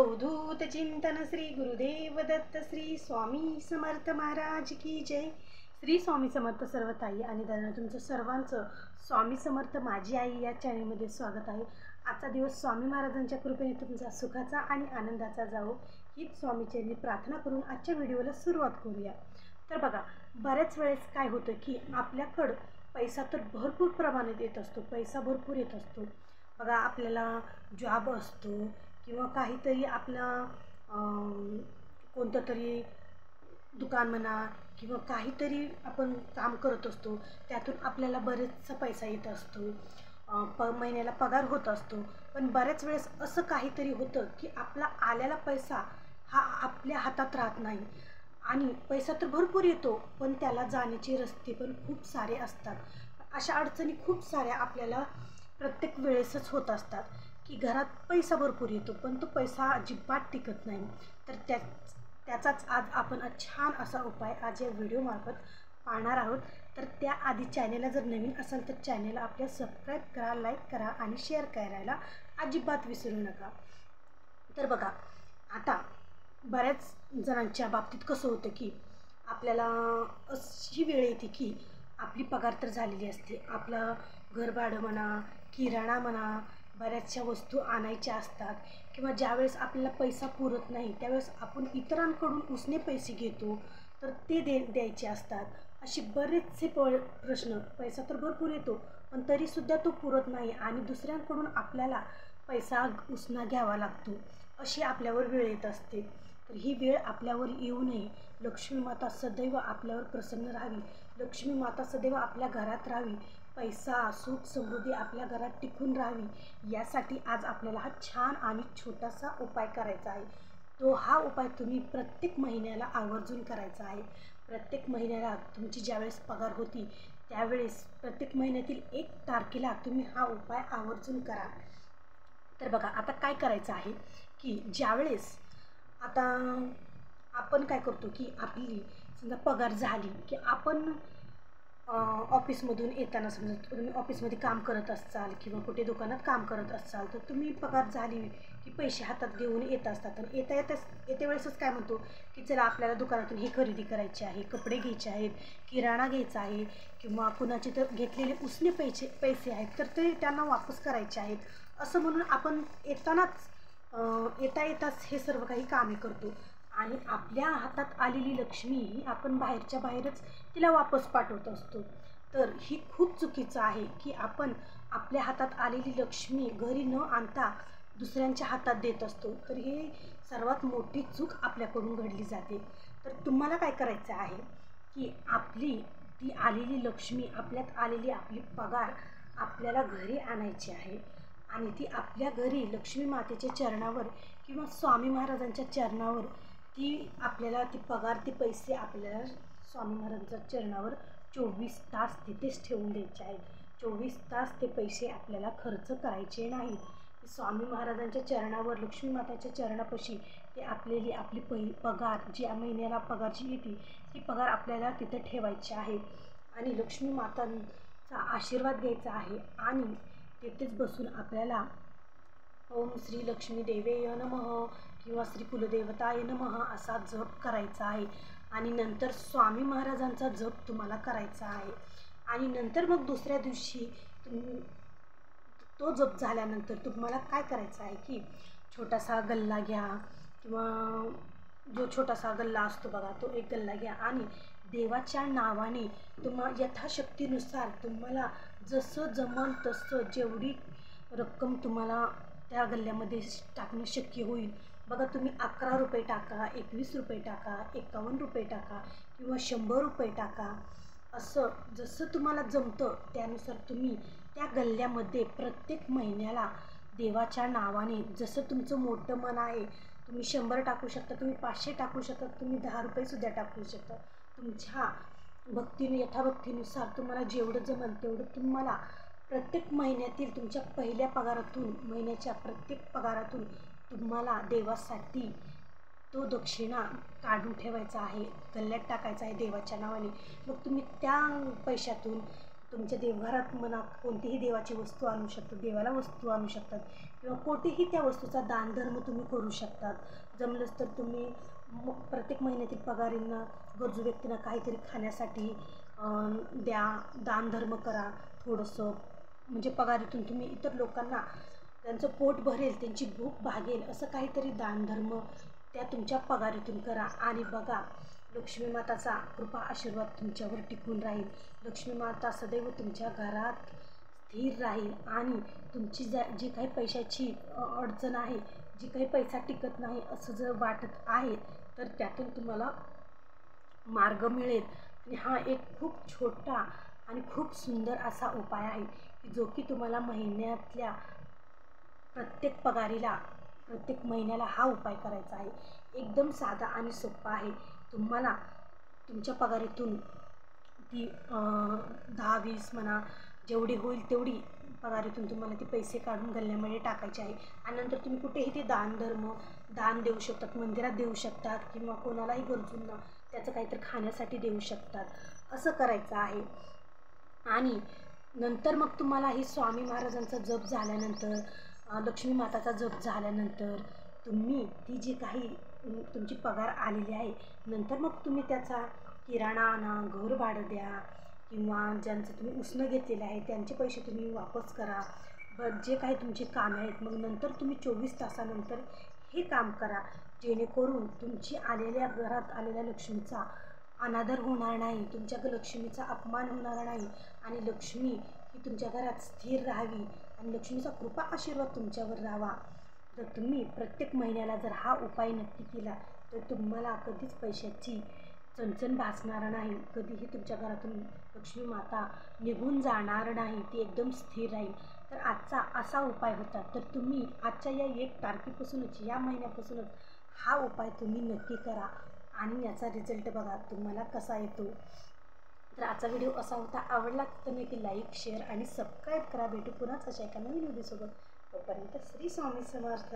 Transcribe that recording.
अवधूत चिंतन श्री गुरुदेव दत्त श्री स्वामी समर्थ महाराज की जय। श्री स्वामी समर्थ सर्व ताई आणि दादा तुमचं सर्वांचं स्वामी समर्थ माझी आई या चॅनलमध्ये स्वागत आहे। आजचा दिवस स्वामी महाराजांच्या कृपेने तुमचा सुखाचा आणि आनंदाचा जावो हीच स्वामीचरणी प्रार्थना करून आजच्या व्हिडिओला सुरुवात करूया। तर बघा, बऱ्याच वेळेस काय होतं की आपल्याकडं पैसा तर भरपूर प्रमाणात येत असतो, पैसा भरपूर येत असतो। बघा, आपल्याला जॉब असतो किंवा काहीतरी आपलं कोणतं तरी दुकान म्हणा किंवा काहीतरी आपण काम करत असतो, त्यातून आपल्याला बरेचसा पैसा येत असतो, महिन्याला पगार होत असतो। पण बऱ्याच वेळेस असं काहीतरी होतं की आपला आलेला पैसा हा आपल्या हातात राहत नाही आणि पैसा तर भरपूर येतो पण त्याला जाण्याचे रस्ते पण खूप सारे असतात। अशा अडचणी खूप साऱ्या आपल्याला प्रत्येक वेळेसच होत असतात की घरात पैसा भरपूर येतो पण तो पैसा अजिबात टिकत नाही। तर त्याचाच आज आपण छान असा उपाय आज या व्हिडिओमार्फत पाहणार आहोत। तर त्याआधी चॅनेलला जर नवीन असाल तर चॅनेलला आपल्या सबस्क्राईब करा, लाईक करा आणि शेअर करायला अजिबात विसरू नका। तर बघा, आता बऱ्याच जणांच्या बाबतीत कसं होतं की आपल्याला अशी वेळ येते की आपली पगार तर झालेली असते, आपलं घरभाडं म्हणा, किराणा म्हणा, बऱ्याचशा वस्तू आणायच्या असतात किंवा ज्यावेळेस आपल्याला पैसा पुरत नाही त्यावेळेस आपण इतरांकडून उसने पैसे घेतो तर ते द्यायचे असतात। असे बरेचसे प्रश्न, पैसा तर भरपूर येतो पण तरीसुद्धा तो पुरत नाही आणि दुसऱ्यांकडून आपल्याला पैसा उसना घ्यावा लागतो, अशी आपल्यावर वेळ येत असते। तर ही वेळ आपल्यावर येऊ नये, लक्ष्मी माता सदैव आपल्यावर प्रसन्न राहावी, लक्ष्मी माता सदैव आपल्या घरात राहावी, पैसा सुख समृद्धी आपल्या घरात टिकून राहावी, यासाठी आज आपल्याला हा छान आणि छोटासा उपाय करायचा आहे। हा उपाय तुम्ही प्रत्येक महिन्याला आवर्जून करायचा आहे। प्रत्येक महिन्याला तुमची ज्यावेळेस पगार होती त्यावेळेस प्रत्येक महिन्यातील 1 तारखेला तुम्ही हा उपाय आवर्जून करा। तर बघा, आता काय करायचं आहे की ज्यावेळेस आता आपण काय करतो की आपली समजा पगार झाली की आपण ऑफिसमधून येताना, समजा तुम्ही ऑफिसमध्ये काम करत असाल किंवा कुठे दुकानात काम करत असाल तर तुम्ही पगार झाली की पैसे हातात घेऊन येत असतात। तर येत्या वेळेसच काय म्हणतो की चला आपल्याला दुकानातून ही खरेदी करायची आहे, कपडे घ्यायचे आहेत, किराणा घ्यायचा आहे किंवा कुणाचे तर घेतलेले उसने पैसे आहेत तर ते त्यांना वापस करायचे आहेत, असं म्हणून आपण येताच हे सर्व काही कामे करतो आणि आपल्या हातात आलेली लक्ष्मी ही आपण बाहेरच्या बाहेरच तिला वापस पाठवत असतो। तर ही खूप चुकीचं आहे की आपण आपल्या हातात आलेली लक्ष्मी घरी न आणता दुसऱ्यांच्या हातात देत असतो, तर ही सर्वात मोठी चूक आपल्याकडून घडली जाते। तर तुम्हाला काय करायचं आहे की आपली ती आलेली लक्ष्मी, आपल्यात आलेली आपली पगार आपल्याला घरी आणायची आहे आणि ती आपल्या घरी लक्ष्मी मातेच्या चरणावर किंवा स्वामी महाराजांच्या चरणावर आपल्याला ती पगार, ते पैसे आपल्याला स्वामी महाराजांच्या चरणावर 24 तास तिथेच ठेवून द्यायचे आहेत। 24 तास ते पैसे आपल्याला खर्च करायचे नाहीत। स्वामी महाराजांच्या चरणावर, लक्ष्मी माताच्या चरणापाशी ते आपली पगार, जी महिन्याला पगार जी येते ती पगार आपल्याला तिथे ठेवायची आहे आणि लक्ष्मी मातांचा आशीर्वाद घ्यायचा आहे आणि तिथेच बसून आपल्याला ओम श्री लक्ष्मी देवेय नमः किंवा श्री कुलदेवताय नमः असा जप करायचा आहे आणि नंतर स्वामी महाराजांचा जप तुम्हाला करायचा आहे। आणि नंतर मग दुसऱ्या दिवशी तो जप झाल्यानंतर तुम्हाला काय करायचं आहे की छोटासा गल्ला घ्या किंवा जो छोटासा गल्ला असतो बघा, तो एक गल्ला घ्या आणि देवाच्या नावाने यथाशक्तीनुसार तुम्हाला जसं जमल तसं जेवढी रक्कम तुम्हाला त्या गल्ल्यामध्ये टाकणं शक्य होईल, बघा तुम्ही 11 रुपये टाका, 21 रुपये टाका, 51 रुपये टाका किंवा 100 रुपये टाका, असं जसं तुम्हाला जमतं त्यानुसार तुम्ही त्या गल्ल्यामध्ये प्रत्येक महिन्याला देवाच्या नावाने, जसं तुमचं मोठं मन आहे, तुम्ही 100 टाकू शकता, तुम्ही 500 टाकू शकता, तुम्ही 10 रुपयेसुद्धा टाकू शकता, तुमच्या भक्तीने यथाभक्तीनुसार तुम्हाला जेवढं जमेल तेवढं तुम्हाला प्रत्येक महिन्यातील तुमच्या पहिल्या पगारातून, महिन्याच्या प्रत्येक पगारातून तुम्हाला देवासाठी तो दक्षिणा काढून ठेवायचा आहे, गल्ल्यात टाकायचा आहे देवाच्या नावाने। मग तुम्ही त्या पैशातून तुमच्या देवघरात म्हणा कोणतीही देवाची वस्तू आणू शकतात, देवाला वस्तू आणू शकतात किंवा कोठेही त्या वस्तूचा दानधर्म तुम्ही करू शकतात. जमलंच तर तुम्ही प्रत्येक महिन्यातील पगारींना गरजू व्यक्तींना काहीतरी खाण्यासाठी द्या, दानधर्म करा थोडंसं. म्हणजे पगारीतून तुम्ही इतर लोकांना त्यांचं पोट भरेल, त्यांची भूक भागेल असं काहीतरी दानधर्म त्या तुमच्या पगारीतून करा. आणि बघा, लक्ष्मी माताचा कृपा आशीर्वाद तुमच्यावर टिकून राहील. लक्ष्मी माता सदैव तुमच्या घरात स्थिर राहील आणि तुमची जी काही पैशाची अडचण आहे, जी काही पैसा टिकत नाही असं जर वाटत आहे तर त्यातून तुम्हाला मार्ग मिळेल. आणि हा एक खूप छोटा आणि खूप सुंदर असा उपाय आहे की जो की तुम्हाला महिन्यातल्या प्रत्येक पगारीला प्रत्येक महिन्याला हा उपाय करायचा आहे. एकदम साधा आणि सोपा आहे. तुम्हाला तुमच्या पगारीतून ती 10-20 म्हणा जेवढी होईल तेवढी पगारीतून तुम्हाला ते पैसे काढून गल्ल्यामध्ये टाकायचे आहे. आणि नंतर तुम्ही कुठेही ते दान देऊ शकतात, मंदिरात देऊ शकतात किंवा कोणालाही गरजूंना त्याचं काहीतरी खाण्यासाठी देऊ शकतात. असं करायचं आहे. आणि नंतर मग तुम्हाला ही स्वामी महाराजांचा जप झाल्यानंतर, लक्ष्मी माताचा जप झाल्यानंतर तुम्ही ती जी काही तुमची पगार आलेली आहे नंतर मग तुम्ही त्याचा किराणा आणा, घर भाडं द्या किंवा ज्यांचं तुम्ही उसनं घेतलेलं आहे त्यांचे पैसे तुम्ही वापस करा. जे काही तुमची कामं आहेत मग नंतर तुम्ही 24 तासानंतर हे काम करा, जेणेकरून तुमची घरात आलेल्या लक्ष्मीचा अनादर होणार नाही, तुमच्या लक्ष्मीचा अपमान होणार नाही आणि लक्ष्मी ही तुमच्या घरात स्थिर राहावी आणि लक्ष्मीचा कृपा आशीर्वाद तुमच्यावर राहावा. जर तुम्ही प्रत्येक महिन्याला जर हा उपाय नक्की केला तर तुम्हाला कधीच पैशाची चणचण भासणार नाही, कधीही तुमच्या घरातून लक्ष्मी माता निघून जाणार नाही, ती एकदम स्थिर राहील. तर आजचा असा उपाय होता. तर तुम्ही आजच्या या 1 तारखेपासूनच, या महिन्यापासूनच हा उपाय तुम्ही नक्की करा आणि याचा रिझल्ट बघा तुम्हाला कसा येतो. तर आजचा व्हिडिओ असा होता. आवडला तर नक्की लाईक, शेअर आणि सबस्क्राईब करा. भेटू पुन्हाच अशा एका नवीन व्हिडिओसोबत. तोपर्यंत श्री स्वामी समर्थ.